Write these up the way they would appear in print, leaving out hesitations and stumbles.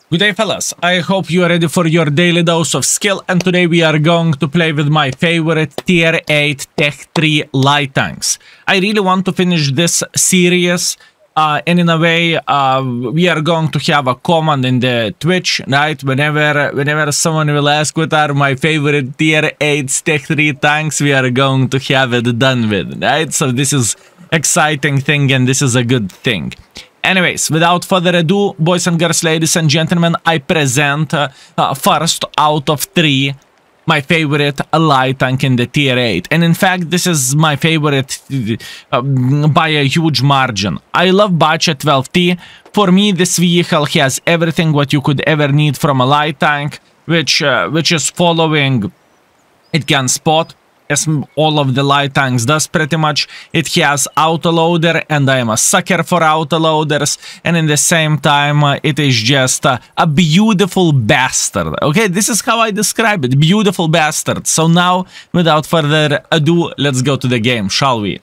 Good day, fellas. I hope you are ready for your daily dose of skill, and today we are going to play with my favorite tier 8 tech 3 light tanks. I really want to finish this series, and in a way, we are going to have a command in the Twitch, right? Whenever someone will ask what are my favorite tier 8 tech 3 tanks, we are going to have it done with, right? So this is exciting thing, and this is a good thing. Anyways, without further ado, boys and girls, ladies and gentlemen, I present first out of 3 my favorite light tank in the tier 8. And in fact, this is my favorite by a huge margin. I love Budget 12T. For me, this vehicle has everything what you could ever need from a light tank, which is following. It can spot, as all of the light tanks does pretty much. It has autoloader, and I am a sucker for autoloaders, and in the same time it is just a beautiful bastard. Okay, this is how I describe it, beautiful bastard. So now, without further ado, let's go to the game, shall we?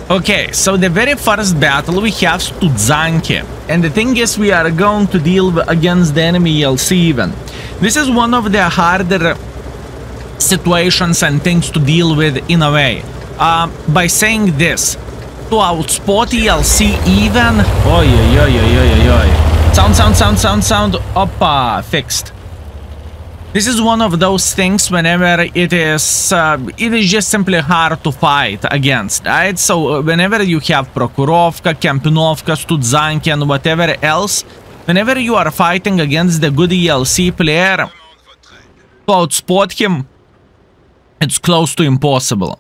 Okay, so the very first battle we have Studzanki, and the thing is we are going to deal against the enemy ELC even. This is one of the harder situations and things to deal with in a way. By saying this, to outspot ELC even. Oi, oi, oi, oi, oi, oi. Sound. Oppa, fixed. This is one of those things whenever it is just simply hard to fight against, right? So whenever you have Prokurovka, Kempinovka, Studzanki, and whatever else, whenever you are fighting against the good ELC player, to outspot him, it's close to impossible.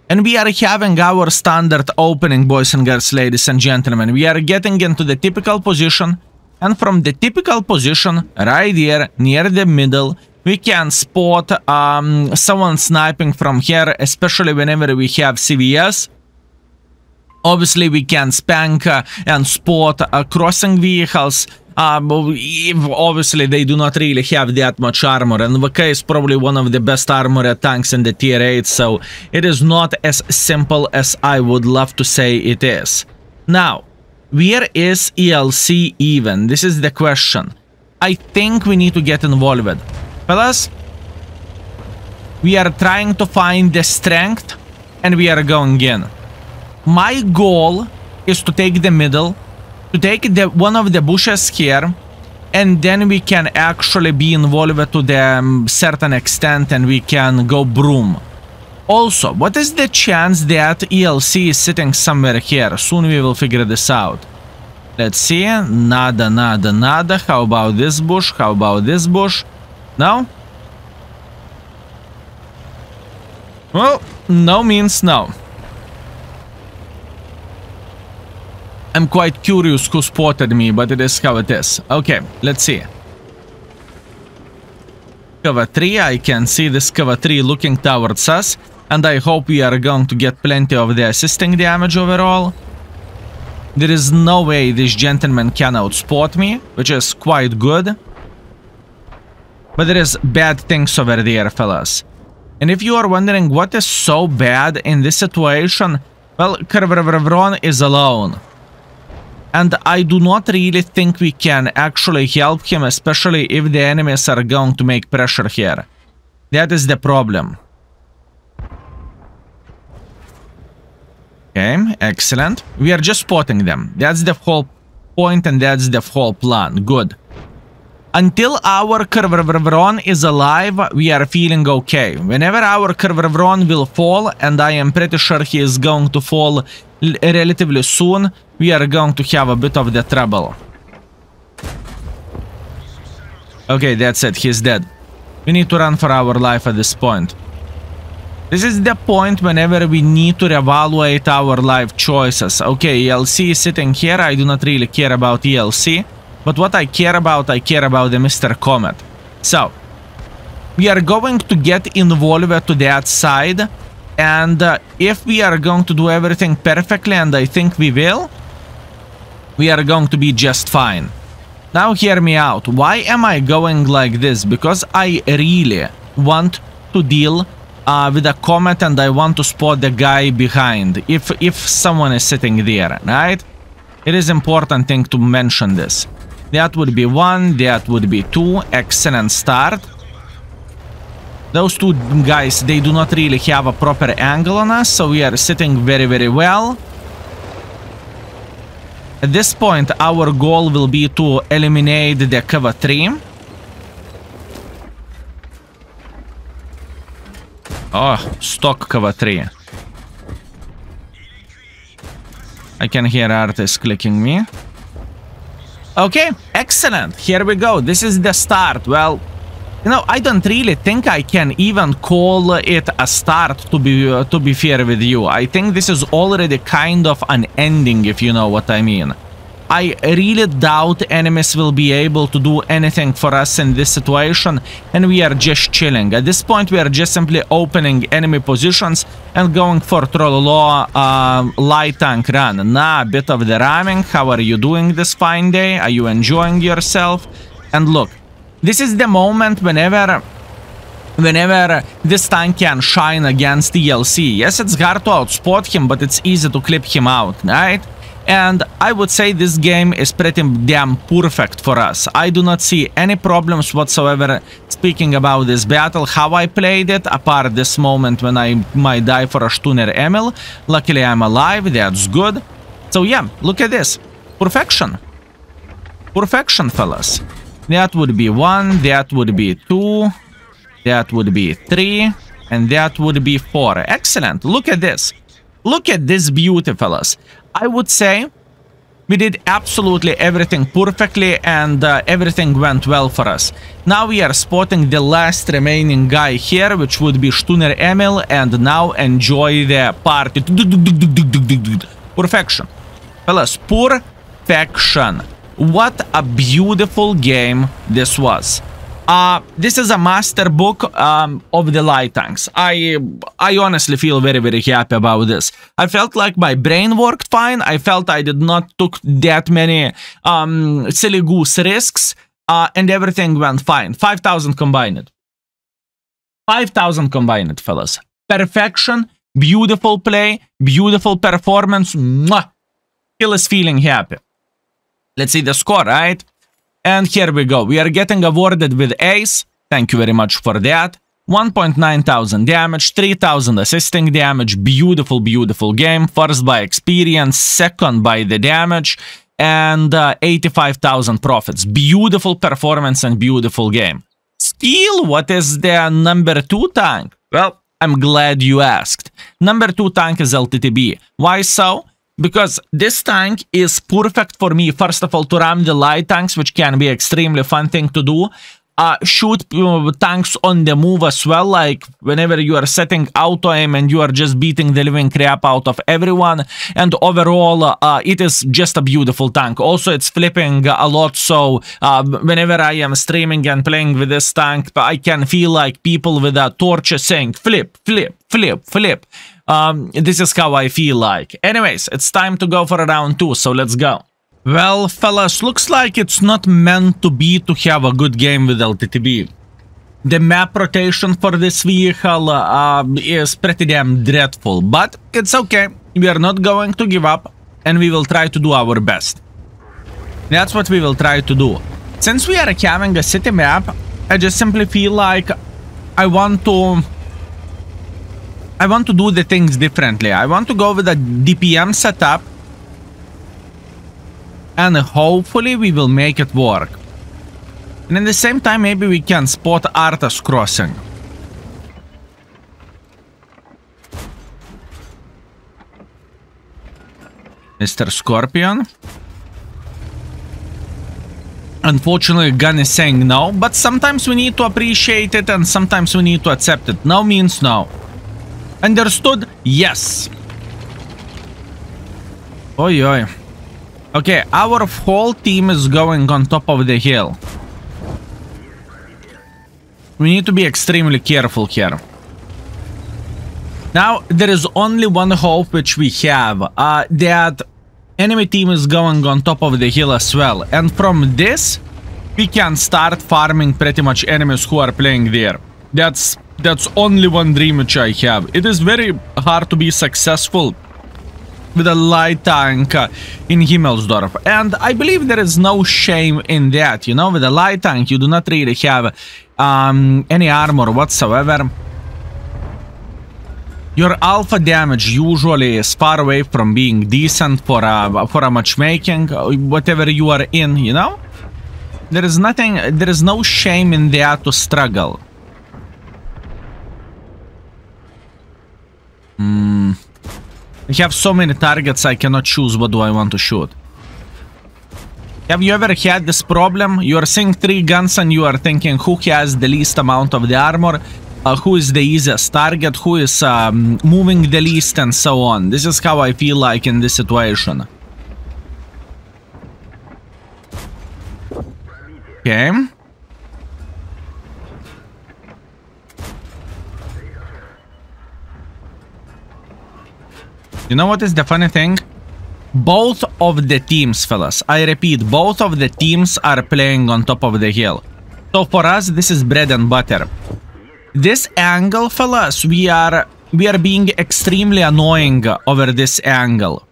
And we are having our standard opening, boys and girls, ladies and gentlemen. We are getting into the typical position, and from the typical position, right here, near the middle, we can spot someone sniping from here, especially whenever we have CVS. Obviously, we can spank and spot crossing vehicles. Obviously, they do not really have that much armor, and VK is probably one of the best armored tanks in the tier 8, so it is not as simple as I would love to say it is. Now, where is ELC even? This is the question. I think we need to get involved. Fellas, we are trying to find the strength, and we are going in. My goal is to take the middle, to take one of the bushes here, and then we can actually be involved to the certain extent, and we can go broom. Also, what is the chance that ELC is sitting somewhere here? Soon we will figure this out. Let's see. Nada. How about this bush? How about this bush? No? Well, no means no. I'm quite curious who spotted me, but it is how it is. Okay, let's see. Cover 3, I can see this cover 3 looking towards us, and I hope we are going to get plenty of the assisting damage overall. There is no way this gentleman can outspot me, which is quite good. But there is bad things over there, fellas. And if you are wondering what is so bad in this situation, well, Kervrvron is alone. And I do not really think we can actually help him, especially if the enemies are going to make pressure here. That is the problem. Okay, excellent. We are just spotting them. That's the whole point, and that's the whole plan. Good. Until our Kervrvron is alive, we are feeling okay. Whenever our Kervrvron will fall, and I am pretty sure he is going to fall relatively soon, we are going to have a bit of the trouble. Okay, that's it. He's dead. We need to run for our life at this point. This is the point whenever we need to reevaluate our life choices. Okay, ELC is sitting here. I do not really care about ELC. But what I care about the Mr. Comet. So, we are going to get involved to that side. And if we are going to do everything perfectly, and I think we will, we are going to be just fine. Now hear me out. Why am I going like this? Because I really want to deal with a Comet, and I want to spot the guy behind. If someone is sitting there, right? It is important thing to mention this. That would be 1. That would be 2. Excellent start. Those two guys, they do not really have a proper angle on us, so we are sitting very, very well. At this point, our goal will be to eliminate the cover 3. Oh, stock cover 3. I can hear artists clicking me. Okay, excellent. Here we go. This is the start. Well, you know, I don't really think I can even call it a start, to be fair with you. I think this is already kind of an ending, if you know what I mean. I really doubt enemies will be able to do anything for us in this situation, and we are just chilling. At this point, we are just simply opening enemy positions and going for Trollolo light tank run. Nah, a bit of the ramming. How are you doing this fine day? Are you enjoying yourself? And look, this is the moment whenever this tank can shine against TLC. Yes, it's hard to outspot him, but it's easy to clip him out, right? And I would say this game is pretty damn perfect for us. I do not see any problems whatsoever speaking about this battle, how I played it, apart this moment when I might die for a Stunner Emil. Luckily I'm alive, that's good. So yeah, look at this. Perfection. Perfection, fellas. That would be 1, that would be 2, that would be 3, and that would be 4. Excellent. Look at this. Look at this beauty, fellas. I would say we did absolutely everything perfectly, and everything went well for us. Now we are spotting the last remaining guy here, which would be Stunner Emil, and now enjoy the party. Perfection. Fellas, perfection. What a beautiful game this was. This is a master book of the light tanks. I honestly feel very, very happy about this. I felt like my brain worked fine. I felt I did not took that many silly goose risks, and everything went fine. 5,000 combined. 5,000 combined, fellas. Perfection, beautiful play, beautiful performance. Mwah! Still is feeling happy. Let's see the score, right? And here we go. We are getting awarded with ace. Thank you very much for that. 1,900 damage, 3,000 assisting damage. Beautiful, beautiful game. First by experience, second by the damage, and 85,000 profits. Beautiful performance and beautiful game. Skill, what is the number 2 tank? Well, I'm glad you asked. Number 2 tank is LTTB. Why so? Because this tank is perfect for me, first of all, to ram the light tanks, which can be extremely fun thing to do. Shoot tanks on the move as well, like whenever you are setting auto aim and you are just beating the living crap out of everyone. And overall, it is just a beautiful tank. Also, it's flipping a lot, so whenever I am streaming and playing with this tank, I can feel like people with a torch saying flip, flip, flip, flip. This is how I feel like. Anyways, it's time to go for round 2, so let's go. Well, fellas, looks like it's not meant to be to have a good game with LTTB. The map rotation for this vehicle is pretty damn dreadful, but it's okay. We are not going to give up, and we will try to do our best. That's what we will try to do. Since we are having a city map, I just simply feel like I want to do the things differently. I want to go with a DPM setup, and hopefully we will make it work. And at the same time, maybe we can spot Arthas crossing. Mr. Scorpion. Unfortunately, gun is saying no, but sometimes we need to appreciate it and sometimes we need to accept it. No means no. Understood? Yes. Oi, oi. Okay, our whole team is going on top of the hill. We need to be extremely careful here. Now, there is only one hope which we have, that enemy team is going on top of the hill as well. And from this, we can start farming pretty much enemies who are playing there. That's only one dream which I have. It is very hard to be successful with a light tank in Himmelsdorf. And I believe there is no shame in that, you know, with a light tank you do not really have any armor whatsoever. Your alpha damage usually is far away from being decent for a matchmaking, whatever you are in, you know? There is no shame in that to struggle. I have so many targets I cannot choose what do I want to shoot. Have you ever had this problem? You are seeing 3 guns and you are thinking who has the least amount of the armor, who is the easiest target, who is moving the least, and so on. This is how I feel like in this situation. Okay. You know what is the funny thing? Both of the teams, fellas, I repeat, both of the teams are playing on top of the hill. So for us, this is bread and butter. This angle, fellas, we are being extremely annoying over this angle.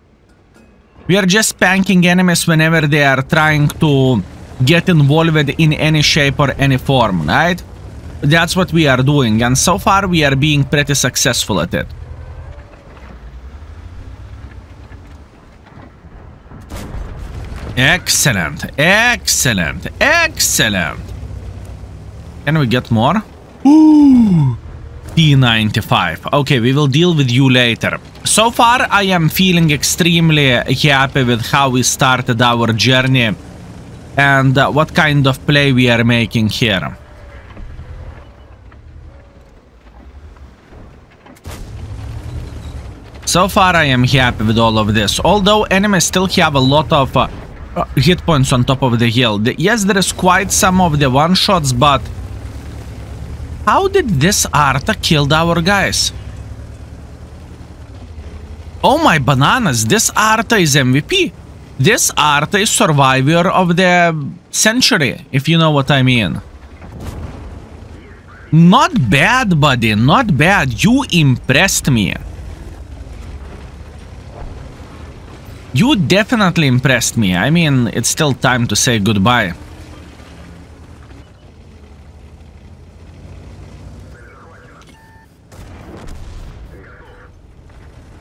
We are just spanking enemies whenever they are trying to get involved in any shape or any form, right? That's what we are doing, and so far we are being pretty successful at it. Excellent, excellent, excellent. Can we get more? Ooh, P95. Okay, we will deal with you later. So far, I am feeling extremely happy with how we started our journey and what kind of play we are making here. So far, I am happy with all of this. Although enemies still have a lot of hit points on top of the hill. Yes, there is quite some of the one-shots, but how did this Arta kill our guys? Oh my bananas, this Arta is MVP. This Arta is survivor of the century, if you know what I mean. Not bad, buddy, not bad. You impressed me. You definitely impressed me. I mean, it's still time to say goodbye.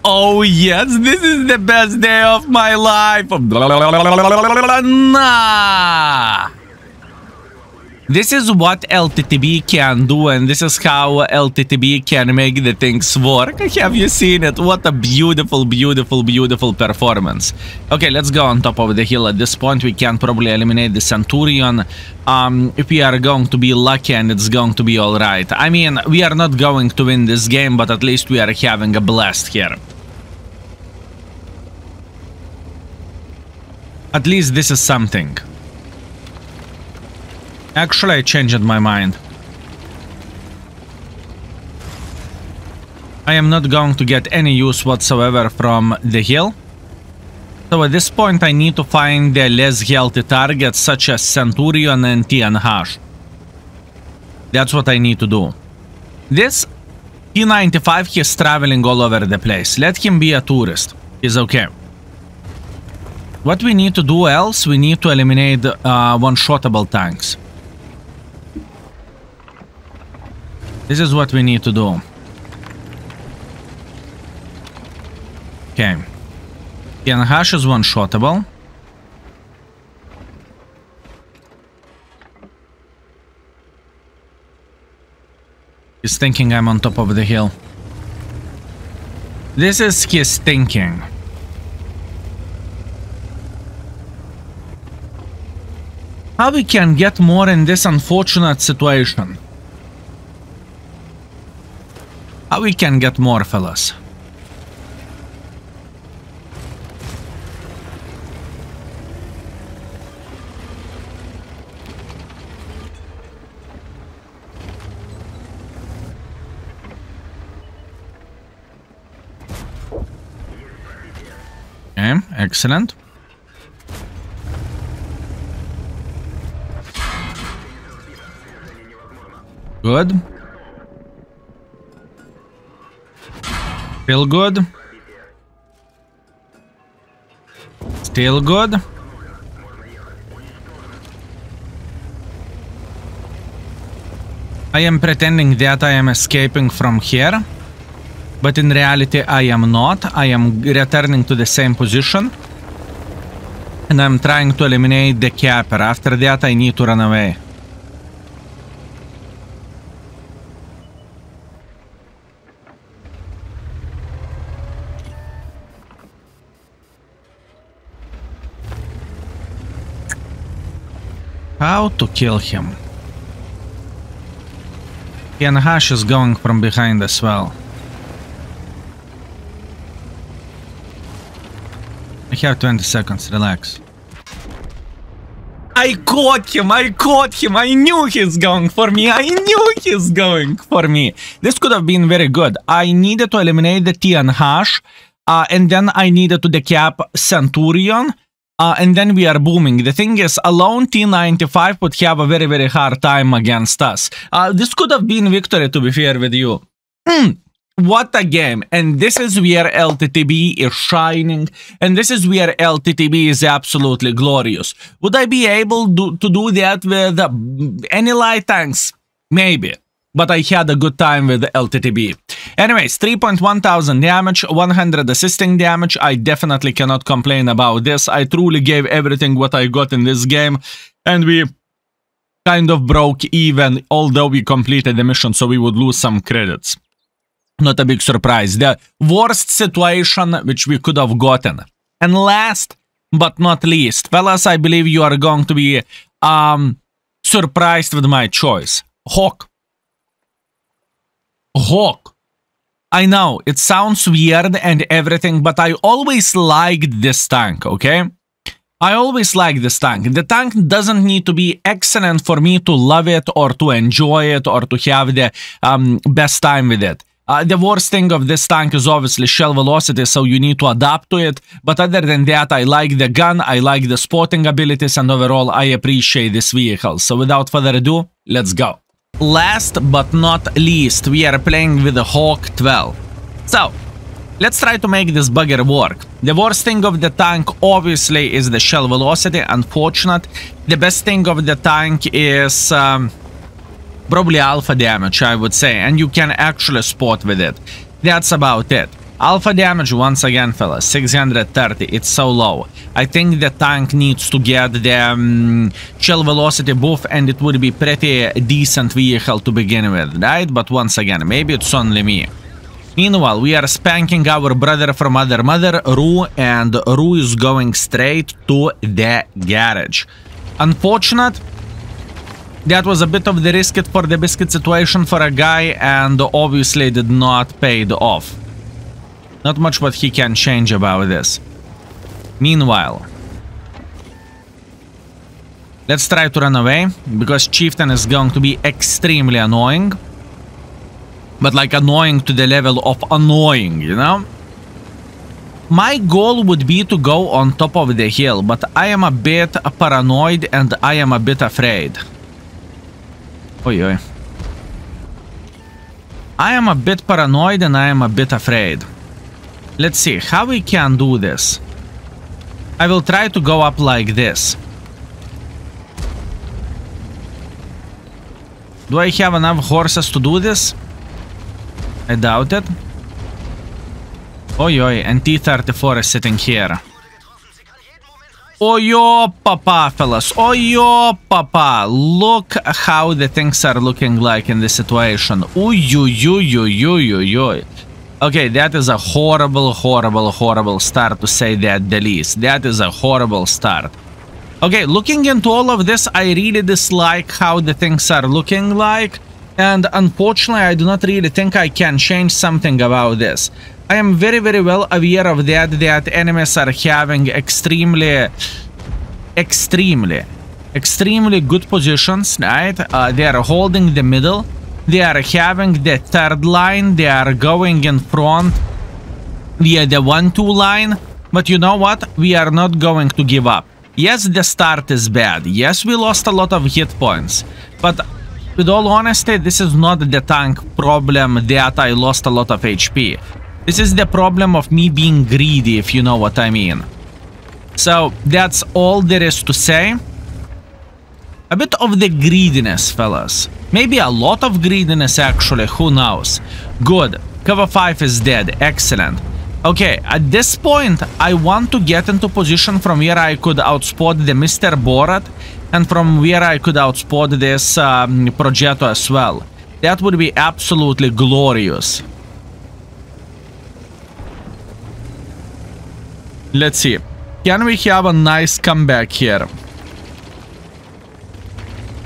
Oh yes, this is the best day of my life. Nah. This is what LTTB can do, and this is how LTTB can make the things work. Have you seen it? What a beautiful, beautiful, beautiful performance. Okay, let's go on top of the hill. At this point, we can probably eliminate the Centurion if we are going to be lucky, and it's going to be alright. I mean, we are not going to win this game, but at least we are having a blast here. At least this is something. Actually, I changed my mind. I am not going to get any use whatsoever from the hill. So at this point, I need to find the less healthy targets such as Centurion and TNH. That's what I need to do. This P95, he's traveling all over the place. Let him be a tourist. He's okay. What we need to do else, we need to eliminate one-shottable tanks. This is what we need to do. Okay. TNH is one-shottable. He's thinking I'm on top of the hill. This is his thinking. How we can get more in this unfortunate situation? How we can get more, fellas? Okay, excellent. Good. Feel good. Still good. I am pretending that I am escaping from here, but in reality I am not. I am returning to the same position, and I'm trying to eliminate the capper. After that I need to run away. How to kill him? Hash is going from behind as well. I have 20 seconds, relax. I caught him, I knew he's going for me, This could have been very good. I needed to eliminate the Hash, and then I needed to decap Centurion, and then we are booming. The thing is, alone T95 would have a very, very hard time against us. This could have been victory, to be fair with you. What a game. And this is where LTTB is shining. And this is where LTTB is absolutely glorious. Would I be able to do that with any light tanks? Maybe. But I had a good time with LTTB. Anyways, 3.1 thousand damage, 100 assisting damage. I definitely cannot complain about this. I truly gave everything what I got in this game. And we kind of broke even, although we completed the mission, so we would lose some credits. Not a big surprise. The worst situation which we could have gotten. And last but not least, fellas, I believe you are going to be surprised with my choice. Hawk. Hawk. I know, it sounds weird and everything, but I always liked this tank, okay? I always like this tank. The tank doesn't need to be excellent for me to love it or to enjoy it or to have the best time with it. The worst thing of this tank is obviously shell velocity, so you need to adapt to it. But other than that, I like the gun, I like the spotting abilities, and overall, I appreciate this vehicle. So without further ado, let's go. Last but not least, we are playing with the Hawk 12. So, let's try to make this bugger work. The worst thing of the tank, obviously, is the shell velocity, unfortunate. The best thing of the tank is probably alpha damage, I would say, and you can actually spot with it. That's about it. Alpha damage, once again, fellas, 630, it's so low. I think the tank needs to get the shell velocity buff, and it would be pretty decent vehicle to begin with, right? But once again, maybe it's only me. Meanwhile, we are spanking our brother from other mother, Rue, and Rue is going straight to the garage. Unfortunate. That was a bit of the risk it for the biscuit situation for a guy, and obviously did not pay off. Not much what he can change about this. Meanwhile, let's try to run away, because Chieftain is going to be extremely annoying. But like annoying to the level of annoying, you know? My goal would be to go on top of the hill, but I am a bit paranoid and I am a bit afraid. Oi, oi. I am a bit paranoid and I am a bit afraid. Let's see how we can do this. I will try to go up like this. Do I have enough horses to do this? I doubt it. Oi, oi, and T-34 is sitting here. Oyo, papa, fellas. Oyo, papa. Look how the things are looking like in this situation. Oy. Okay, that is a horrible start, to say that the least. That is a horrible start. Okay, looking into all of this, I really dislike how the things are looking like. And unfortunately, I do not really think I can change something about this. I am very well aware of that enemies are having extremely good positions, right? They are holding the middle. They are having the third line. They are going in front via the 1-2 line. But you know what? We are not going to give up. Yes, the start is bad. Yes, we lost a lot of hit points. But with all honesty, this is not the tank problem that I lost a lot of HP. This is the problem of me being greedy, if you know what I mean. So that's all there is to say. A bit of the greediness, fellas. Maybe a lot of greediness, actually. Who knows? Good. Cover 5 is dead. Excellent. Okay, at this point, I want to get into position from where I could outspot the Mr. Borat and from where I could outspot this Progetto as well. That would be absolutely glorious. Let's see. Can we have a nice comeback here?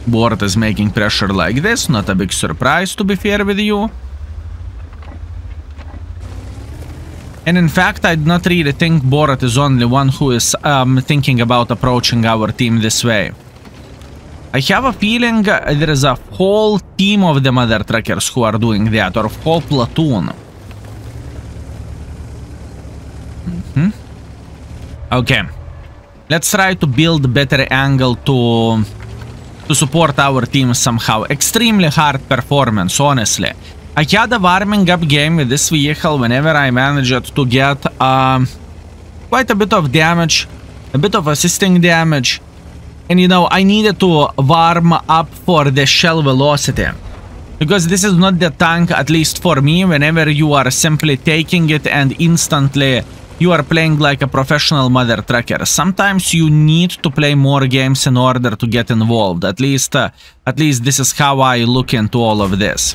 Borat is making pressure like this. Not a big surprise, to be fair with you. And in fact, I do not really think Borat is only one who is thinking about approaching our team this way. I have a feeling there is a whole team of the mother truckers who are doing that, or a whole platoon. Okay. Let's try to build a better angle to support our team somehow. Extremely hard performance, honestly. I had a warming up game with this vehicle whenever I managed to get quite a bit of damage, a bit of assisting damage. And you know, I needed to warm up for the shell velocity. Because this is not the tank, at least for me, whenever you are simply taking it and instantly you are playing like a professional mother trucker. Sometimes you need to play more games in order to get involved. At least this is how I look into all of this.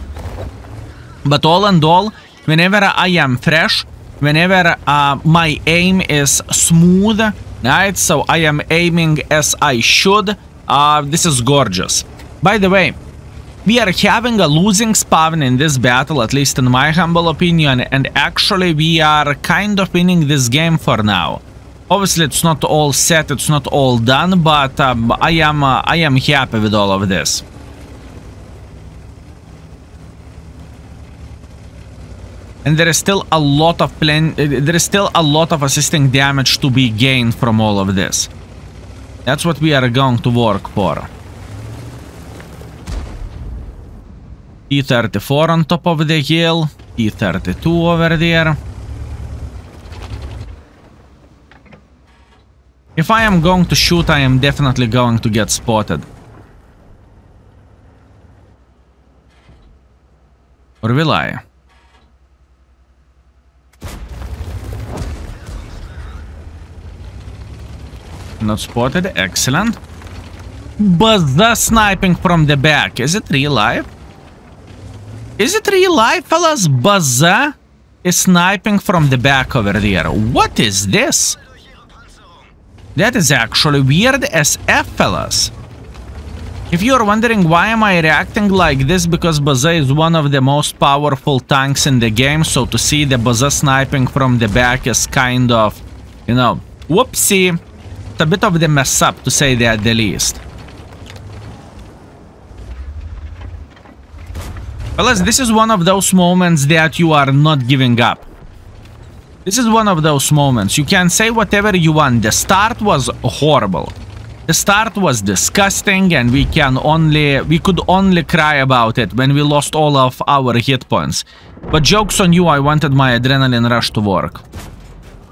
But all in all, whenever I am fresh, whenever my aim is smooth, right? So I am aiming as I should. This is gorgeous. By the way, we are having a losing spawn in this battle, at least in my humble opinion, and actually we are kind of winning this game for now. Obviously, it's not all set, it's not all done, but I am happy with all of this. And there is still a lot of assisting damage to be gained from all of this. That's what we are going to work for. T-34 on top of the hill, T-32 over there. If I am going to shoot, I am definitely going to get spotted. Or will I? Not spotted, excellent. Buzza sniping from the back. Is it real life? Is it real life, fellas? Buzza is sniping from the back over there. What is this? That is actually weird as F, fellas. If you are wondering why am I reacting like this, because Buzza is one of the most powerful tanks in the game, so to see the Buzza sniping from the back is kind of, you know, whoopsie. It's a bit of the mess up, to say that the least. Fellas, this is one of those moments that you are not giving up. This is one of those moments. You can say whatever you want. The start was horrible. The start was disgusting, and we could only cry about it when we lost all of our hit points. But joke's on you, I wanted my adrenaline rush to work.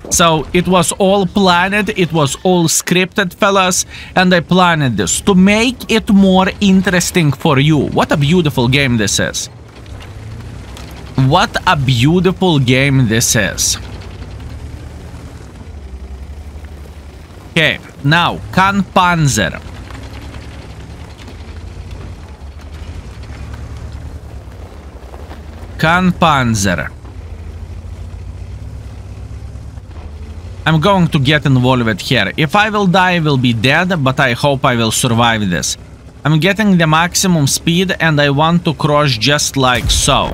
So it was all planned, it was all scripted, fellas, and I planned this to make it more interesting for you. What a beautiful game this is. What a beautiful game this is. Okay, now, Kampfpanzer. Kampfpanzer. I'm going to get involved here. If I will die, I will be dead, but I hope I will survive this. I'm getting the maximum speed, and I want to cross just like so.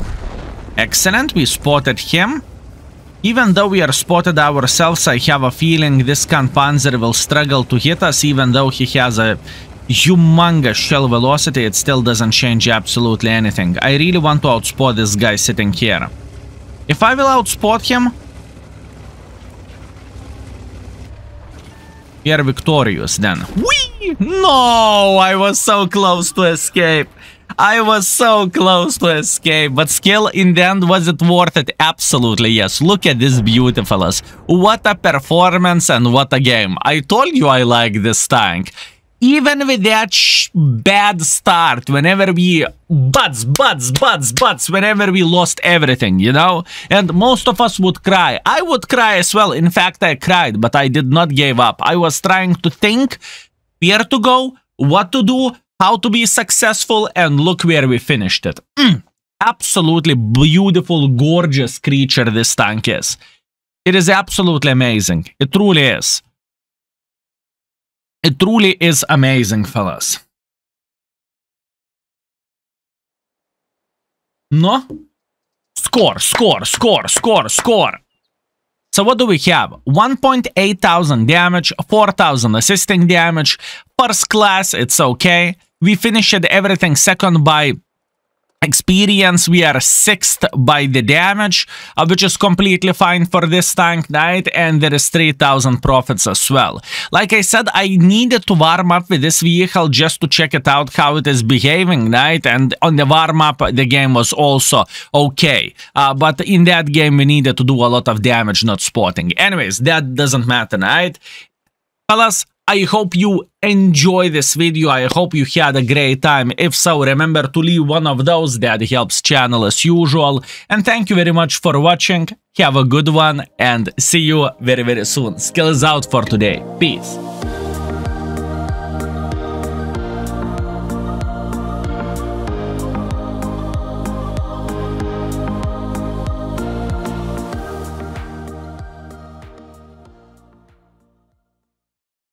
Excellent, we spotted him. Even though we are spotted ourselves, I have a feeling this Kampfpanzer will struggle to hit us, even though he has a humongous shell velocity. It still doesn't change absolutely anything. I really want to outspot this guy sitting here. If I will outspot him, we are victorious then. Whee! No, I was so close to escape. I was so close to escape, but skill in the end, was it worth it? Absolutely yes. Look at this beautifulness. What a performance and what a game. I told you I like this tank. Even with that bad start, whenever we butts, whenever we lost everything, you know? And most of us would cry. I would cry as well. In fact, I cried, but I did not give up. I was trying to think where to go, what to do, how to be successful, and look where we finished it. Absolutely beautiful, gorgeous creature this tank is. It is absolutely amazing. It truly is. It truly is amazing, fellas. No? Score. So what do we have? 1,800 damage, 4,000 assisting damage. First class, it's okay. We finished everything second by experience. We are 6th by the damage, which is completely fine for this tank, right? And there is 3,000 profits as well. Like I said, I needed to warm up with this vehicle just to check it out, how it is behaving, right? And on the warm up, the game was also okay. But in that game, we needed to do a lot of damage, not spotting. Anyways, that doesn't matter, right? Fellas, I hope you enjoy this video. I hope you had a great time. If so, remember to leave one of those. That helps channel as usual. And thank you very much for watching. Have a good one and see you very, very soon. Skills out for today. Peace.